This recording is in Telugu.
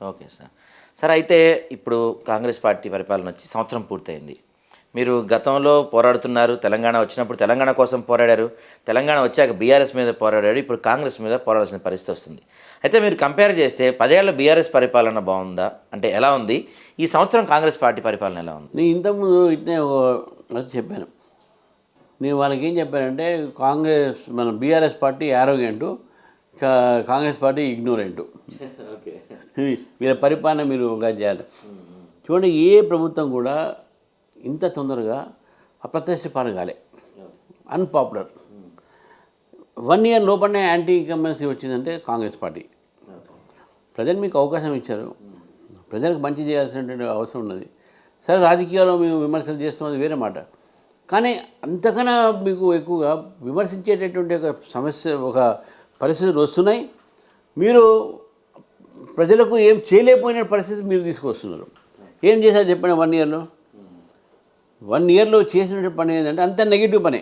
Okay sir. సార్ అయితే ఇప్పుడు కాంగ్రెస్ పార్టీ పరిపాలన వచ్చి సంవత్సరం పూర్తయింది. మీరు గతంలో పోరాడుతున్నారు. తెలంగాణ వచ్చినప్పుడు తెలంగాణ కోసం పోరాడారు. తెలంగాణ వచ్చాక బీఆర్ఎస్ మీద పోరాడారు. ఇప్పుడు కాంగ్రెస్ మీద పోరాడాల్సిన పరిస్థితి వస్తుంది. అయితే మీరు కంపేర్ చేస్తే 10 ఏళ్ల బీఆర్ఎస్ పరిపాలన బావుందా? అంటే ఎలా ఉంది? ఈ సంవత్సరం కాంగ్రెస్ పార్టీ పరిపాలన ఎలా ఉంది? నేను ఇంతకుముందు ఇట్నే అది చెప్పాను. నేను వాళ్ళకేం చెప్పానంటే మన BRS party arrogant, Congress party ignorant. Okay. వీళ్ళ పరిపాలన మీరు చేయాలి. చూడండి, ఏ ప్రభుత్వం కూడా ఇంత తొందరగా అప్రత్యక్ష పాలన కాలే. అన్పాపులర్. 1 ఇయర్ లోపలనే యాంటీ ఇన్కంబెన్సీ వచ్చిందంటే కాంగ్రెస్ పార్టీ. ప్రజలు మీకు అవకాశం ఇచ్చారు. ప్రజలకు మంచి చేయాల్సినటువంటి అవసరం ఉన్నది. సరే, రాజకీయాల్లో మేము విమర్శలు చేస్తున్నది వేరే మాట. కానీ అంతకన్నా మీకు ఎక్కువగా విమర్శించేటటువంటి ఒక పరిస్థితులు వస్తున్నాయి. మీరు ప్రజలకు ఏం చేయలేకపోయిన పరిస్థితి మీరు తీసుకొస్తున్నారు. ఏం చేశారు చెప్పండి? 1 ఇయర్లో చేసినటువంటి పని ఏంటంటే అంత నెగిటివ్ పనే.